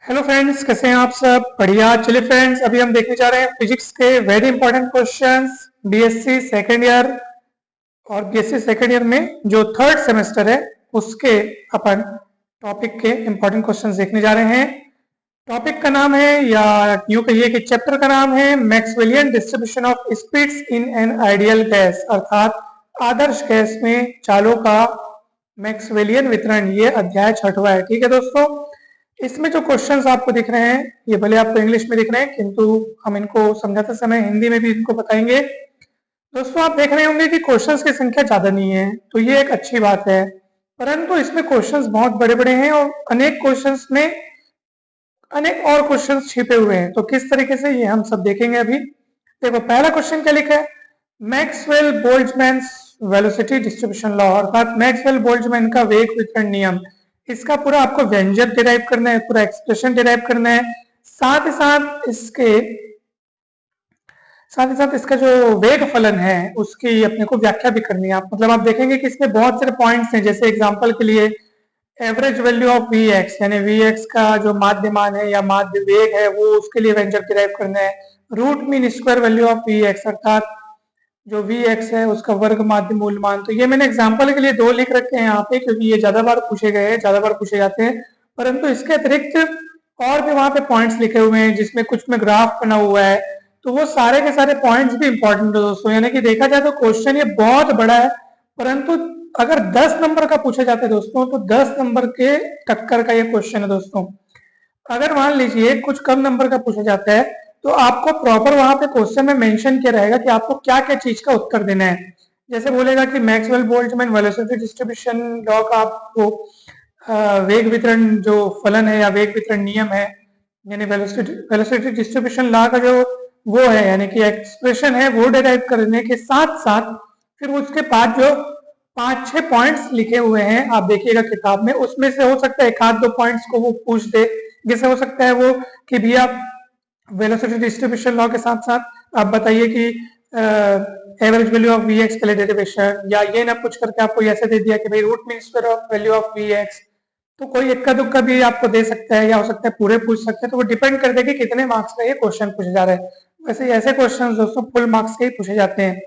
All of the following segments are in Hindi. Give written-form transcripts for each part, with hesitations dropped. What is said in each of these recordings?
हेलो फ्रेंड्स, कैसे हैं आप सब? बढ़िया। चलिए फ्रेंड्स, अभी हम देखने जा रहे हैं फिजिक्स के very important questions BSc second year. और बीएससी सेकेंड ईयर में जो थर्ड सेमेस्टर है उसके अपन टॉपिक के इंपॉर्टेंट क्वेश्चंस देखने जा रहे हैं। टॉपिक का नाम है, या यूं कहिए कि चैप्टर का नाम है, Maxwellian distribution of speeds in an ideal gas, अर्थात आदर्श गैस में चालों का मैक्सवेलियन वितरण। ये अध्याय छठवां है। ठीक है दोस्तों, इसमें जो क्वेश्चंस आपको दिख रहे हैं ये भले आपको इंग्लिश में दिख रहे हैं, किंतु हम इनको समझाते समय हिंदी में भी इनको बताएंगे। दोस्तों, आप देख रहे होंगे कि क्वेश्चंस की संख्या ज्यादा नहीं है, तो ये एक अच्छी बात है। परंतु इसमें क्वेश्चंस बहुत बड़े बड़े हैं और अनेक क्वेश्चंस में अनेक और क्वेश्चंस छिपे हुए हैं। तो किस तरीके से, ये हम सब देखेंगे अभी। देखो, पहला क्वेश्चन क्या लिखा है, Maxwell Boltzmann velocity distribution law, अर्थात मैक्सवेल बोल्ट्जमैन का वेग वितरण नियम। इसका पूरा आपको व्यंजक डिराइव करना है, पूरा एक्सप्रेशन डिराइव करना है। साथ ही साथ इसका जो वेग फलन है उसकी अपने को व्याख्या भी करनी है। आप देखेंगे कि इसमें बहुत सारे पॉइंट्स हैं। जैसे एग्जांपल के लिए average value of V X, यानी वी एक्स का जो माध्य मान है या माध्य वेग है, वो उसके लिए व्यंजक डिराइव करना है। Root mean square value of V X, अर्थात जो वी एक्स है उसका वर्ग माध्य मूल मान। तो ये मैंने एग्जाम्पल के लिए दो लिख रखे हैं यहाँ पे, क्योंकि ये ज्यादा बार पूछे गए हैं, ज्यादा बार पूछे जाते हैं। परंतु इसके अतिरिक्त और भी वहां पे पॉइंट्स लिखे हुए हैं, जिसमें कुछ में ग्राफ बना हुआ है। तो वो सारे के सारे पॉइंट्स भी इंपॉर्टेंट है दोस्तों। यानी कि देखा जाए तो क्वेश्चन ये बहुत बड़ा है, परंतु अगर 10 नंबर का पूछा जाता है दोस्तों, तो 10 नंबर के टक्कर का ये क्वेश्चन है दोस्तों। अगर मान लीजिए कुछ कम नंबर का पूछा जाता है, तो आपको प्रॉपर वहां पे क्वेश्चन में मेंशन किया रहेगा कि आपको क्या क्या चीज का उत्तर देना है। जैसे बोलेगा कि Maxwell Boltzmann velocity distribution law का आपको वेग वितरण जो फलन है या वेग वितरण नियम है, यानी वेलोसिटी डिस्ट्रीब्यूशन लॉ का जो वो है, यानी कि एक्सप्रेशन है, वो डिराइव करने के साथ साथ फिर उसके बाद जो 5-6 पॉइंट्स लिखे हुए हैं, आप देखिएगा किताब में, उसमें से हो सकता है एक आध दो पॉइंट्स को वो पूछ दे। जैसे हो सकता है वो कि भैया वेलोसिटी डिस्ट्रीब्यूशन लॉ के साथ साथ आप बताइए कि average value of V X के लिए डेरिवेशन, या ये ना पूछ करके आपको ऐसे दे दिया कि भाई root mean square of value of V X. तो कोई इक्का दुक्का भी आपको दे सकता है, या हो सकता है पूरे पूछ सकते हैं। तो वो डिपेंड कर देगा कि कितने मार्क्स का ये क्वेश्चन पूछे जा रहे हैं। वैसे ऐसे क्वेश्चन दोस्तों फुल मार्क्स के ही पूछे जाते हैं।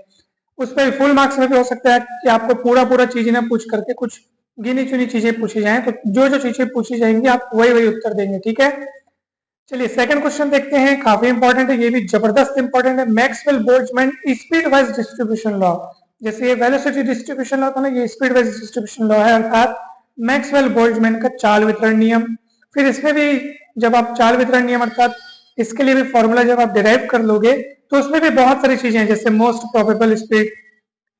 उसमें फुल मार्क्स में भी हो सकता है कि आपको पूरा पूरा चीजें ना पूछ करके कुछ गिनी चुनी चीजें पूछी जाएं। तो जो जो चीजें पूछी जाएंगी आप वही वही उत्तर देंगे। ठीक है, चलिए सेकंड क्वेश्चन देखते हैं। काफी इंपॉर्टेंट है, ये भी जबरदस्त इंपॉर्टेंट है। Maxwell Boltzmann speed wise distribution law. जैसे ये वेलोसिटी डिस्ट्रीब्यूशन लॉ था ना, ये स्पीड वाइज डिस्ट्रीब्यूशन लॉ है, अर्थात मैक्सवेल बोल्ट्जमैन का चाल वितरण नियम। फिर इसमें भी जब आप चाल वितरण नियम अर्थात इसके लिए भी फॉर्मूला जब आप डिराइव कर लोगे, तो उसमें भी बहुत सारी चीजें हैं। जैसे मोस्ट प्रोबेबल स्पीड,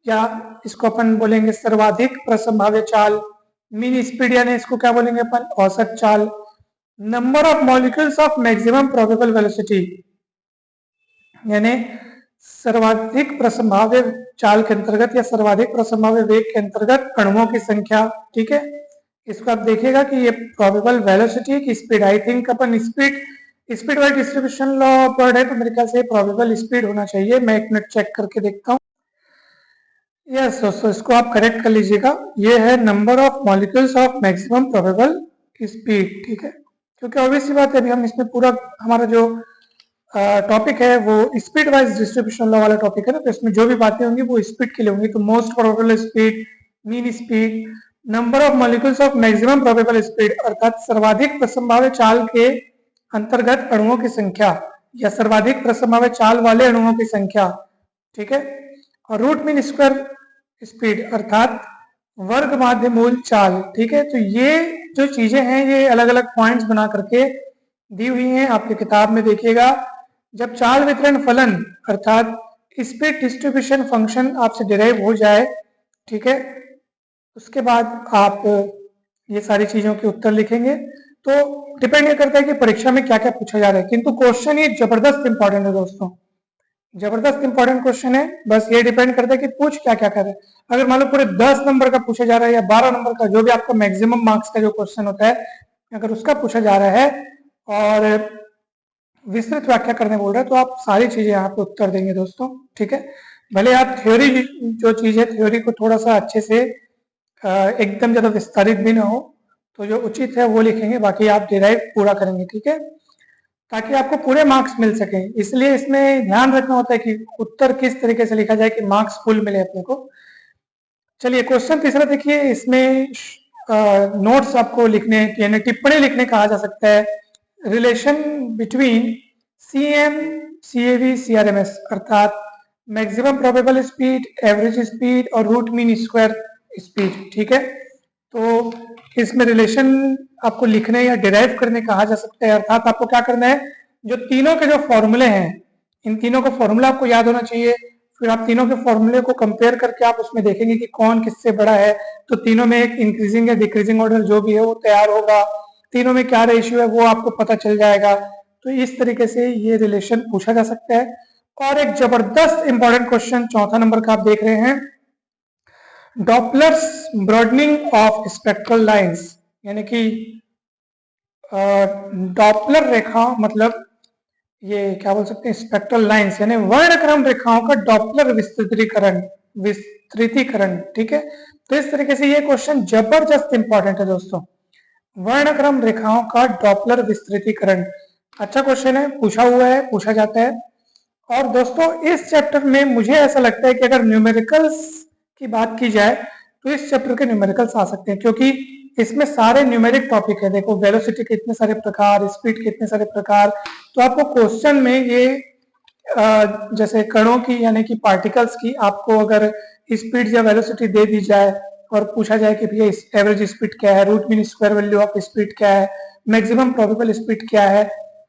या इसको अपन बोलेंगे सर्वाधिक प्रसंभाव्य चाल। मीन स्पीड यानी इसको क्या बोलेंगे अपन, औसत चाल। Number of molecules of maximum probable velocity, यानी सर्वाधिक प्रसंभाव्य चाल के अंतर्गत या सर्वाधिक प्रसंभाव्य वेग के अंतर्गत अणुओं की संख्या। ठीक है, इसको आप देखिएगा कि ये प्रोबेबल वेलोसिटी की speed, I think upon speed wise distribution law पढ़ है, तो मेरे ख्याल से प्रोबेबल स्पीड होना चाहिए। मैं एक मिनट चेक करके देखता हूँ। यस दोस्तों, इसको आप करेक्ट कर लीजिएगा। ये है number of molecules of maximum probable speed. ठीक है, क्योंकि ऑब्वियसली बात है, अभी हम इसमें पूरा हमारा जो टॉपिक है वो स्पीड वाइज डिस्ट्रीब्यूशन लॉ वाला टॉपिक है ना, तो इसमें जो भी बातें होंगी वो स्पीड के लिए होंगी। तो most probable speed, mean speed, number of molecules of maximum probable speed, अर्थात सर्वाधिक प्रसंभाव्य चाल के अंतर्गत अणुओं की संख्या, या सर्वाधिक प्रसंभाव्य चाल वाले अणुओं की संख्या। ठीक है, और रूट मीन स्क्वायर स्पीड, अर्थात वर्ग माध्य मूल चाल। ठीक है, तो ये जो चीजें हैं ये अलग अलग पॉइंट्स बना करके दी हुई हैं आपकी किताब में। देखिएगा, जब चाल वितरण फलन अर्थात स्पीड डिस्ट्रीब्यूशन फंक्शन आपसे डिराइव हो जाए, ठीक है, उसके बाद आप ये सारी चीजों के उत्तर लिखेंगे। तो डिपेंड ये करता है कि परीक्षा में क्या क्या पूछा जा रहा है, किंतु क्वेश्चन ये जबरदस्त इंपॉर्टेंट है दोस्तों, जबरदस्त इंपॉर्टेंट क्वेश्चन है। बस ये डिपेंड करता है कि पूछ क्या क्या कर रहे हैं। अगर मान लो पूरे 10 नंबर का पूछा जा रहा है या 12 नंबर का, जो भी आपका मैक्सिमम मार्क्स का जो क्वेश्चन होता है, अगर उसका पूछा जा रहा है और विस्तृत व्याख्या करने बोल रहे हैं, तो आप सारी चीजें यहाँ पे उत्तर देंगे दोस्तों। ठीक है, भले आप थ्योरी जो चीज है, थ्योरी को थोड़ा सा अच्छे से एकदम ज्यादा विस्तारित भी ना हो, तो जो उचित है वो लिखेंगे, बाकी आप डिराइव पूरा करेंगे, ठीक है, ताकि आपको पूरे मार्क्स मिल सके। इसलिए इसमें ध्यान रखना होता है कि उत्तर किस तरीके से लिखा जाए कि मार्क्स फुल मिले अपने को। चलिए क्वेश्चन तीसरा देखिए, इसमें नोट्स आपको लिखने यानी टिप्पणी लिखने कहा जा सकता है। Relation between CM, CAV, CRMS अर्थात maximum probable speed, average speed और रूट मीन स्क्वायर स्पीड, ठीक है। तो इसमें रिलेशन आपको लिखने या डिराइव करने कहा जा सकता है, अर्थात आपको क्या करना है, जो तीनों के जो फॉर्मूले हैं, इन तीनों का फॉर्मूला आपको याद होना चाहिए। फिर आप तीनों के फॉर्मूले को कंपेयर करके आप उसमें देखेंगे कि कौन किससे बड़ा है, तो तीनों में एक इंक्रीजिंग या डिक्रीजिंग ऑर्डर जो भी है वो तैयार होगा, तीनों में क्या रेशियो है वो आपको पता चल जाएगा। तो इस तरीके से ये रिलेशन पूछा जा सकता है। और एक जबरदस्त इंपॉर्टेंट क्वेश्चन चौथा नंबर का आप देख रहे हैं, Doppler's broadening of spectral lines, यानी कि डॉपलर रेखा मतलब ये क्या बोल सकते हैं, स्पेक्ट्रल लाइंस यानी वर्णक्रम रेखाओं का डॉपलर विस्तृतीकरण, ठीक है। तो इस तरीके से ये क्वेश्चन जबरदस्त इंपॉर्टेंट है दोस्तों, वर्णक्रम रेखाओं का डॉपलर विस्तृतीकरण। अच्छा क्वेश्चन है, पूछा हुआ है, पूछा जाता है। और दोस्तों इस चैप्टर में मुझे ऐसा लगता है कि अगर न्यूमेरिकल्स की बात की जाए तो इस चैप्टर के न्यूमेरिकल्स आ सकते हैं, क्योंकि इसमें सारे न्यूमेरिक टॉपिक है। देखो वेलोसिटी के इतने सारे प्रकार, स्पीड के इतने सारे प्रकार, तो आपको क्वेश्चन में ये जैसे कणों की यानी कि पार्टिकल्स की आपको अगर स्पीड या वेलोसिटी दे दी जाए और पूछा जाए कि भैया एवरेज स्पीड क्या है, root mean square value of speed क्या है, मैक्सिमम प्रोबेबल स्पीड क्या है,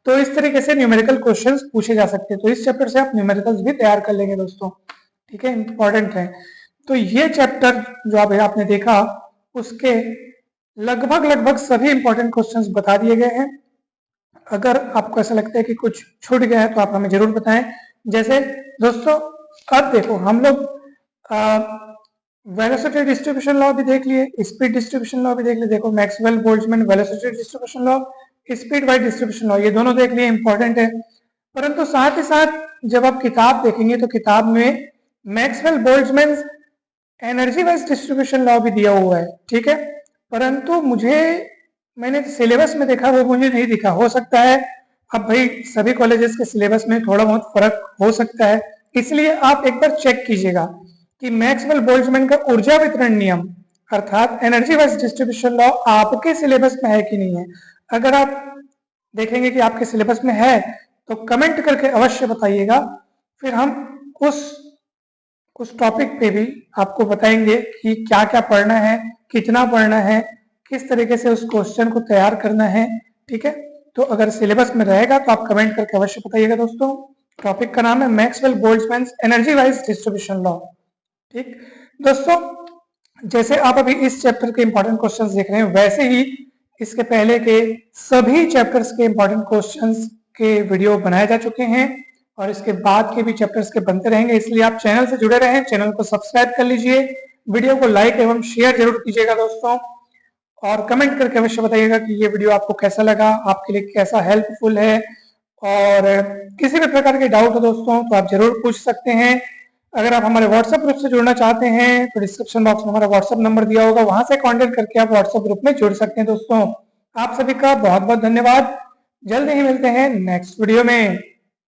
तो इस तरीके से न्यूमेरिकल क्वेश्चंस पूछे जा सकते हैं। तो इस चैप्टर से आप न्यूमेरिकल्स भी तैयार कर लेंगे दोस्तों, ठीक है, इंपॉर्टेंट है। तो ये चैप्टर जो आपने देखा उसके लगभग सभी इंपॉर्टेंट क्वेश्चंस बता दिए गए हैं। अगर आपको ऐसा लगता है कि कुछ छूट गया है तो आप हमें जरूर बताएं। जैसे दोस्तों अब देखो हम लोग वेलोसिटी डिस्ट्रीब्यूशन लॉ भी देख लिए, स्पीड डिस्ट्रीब्यूशन लॉ भी देख लिए। देखो Maxwell Boltzmann velocity distribution law, speed wise distribution law, ये दोनों देख लिए, इंपॉर्टेंट है। परंतु साथ ही साथ जब आप किताब देखेंगे तो किताब में Maxwell Boltzmann energy wise distribution law भी दिया हुआ है, ठीक है। परंतु मैंने सिलेबस में देखा वो मुझे नहीं दिखा, हो सकता है अब भाई सभी कॉलेजेस के सिलेबस में थोड़ा बहुत फर्क हो सकता है, इसलिए आप एक बार चेक कीजिएगा कि मैक्सवेल बोल्ट्जमैन का ऊर्जा वितरण नियम अर्थात एनर्जी वाइज डिस्ट्रीब्यूशन लॉ आपके सिलेबस में है कि नहीं है। अगर आप देखेंगे कि आपके सिलेबस में है तो कमेंट करके अवश्य बताइएगा, फिर हम उस टॉपिक पे भी आपको बताएंगे कि क्या क्या पढ़ना है, कितना पढ़ना है, किस तरीके से उस क्वेश्चन को तैयार करना है, ठीक है। तो अगर सिलेबस में रहेगा तो आप कमेंट करके अवश्य बताइएगा दोस्तों। टॉपिक का नाम है Maxwell Boltzmann energy wise distribution law, ठीक दोस्तों। जैसे आप अभी इस चैप्टर के इंपॉर्टेंट क्वेश्चंस देख रहे हैं, वैसे ही इसके पहले के सभी चैप्टर्स के इंपॉर्टेंट क्वेश्चंस के वीडियो बनाए जा चुके हैं और इसके बाद के भी चैप्टर्स के बनते रहेंगे, इसलिए आप चैनल से जुड़े रहें, चैनल को सब्सक्राइब कर लीजिए, वीडियो को लाइक एवं शेयर जरूर कीजिएगा दोस्तों, और कमेंट करके अवश्य बताइएगा कि ये वीडियो आपको कैसा लगा, आपके लिए कैसा हेल्पफुल है। और किसी भी प्रकार के डाउट हो दोस्तों तो आप जरूर पूछ सकते हैं। अगर आप हमारे व्हाट्सएप ग्रुप से जुड़ना चाहते हैं तो डिस्क्रिप्शन बॉक्स में हमारा व्हाट्सएप नंबर दिया होगा, वहां से कांटेक्ट करके आप व्हाट्सएप ग्रुप में जुड़ सकते हैं दोस्तों। आप सभी का बहुत बहुत धन्यवाद, जल्द ही मिलते हैं नेक्स्ट वीडियो में।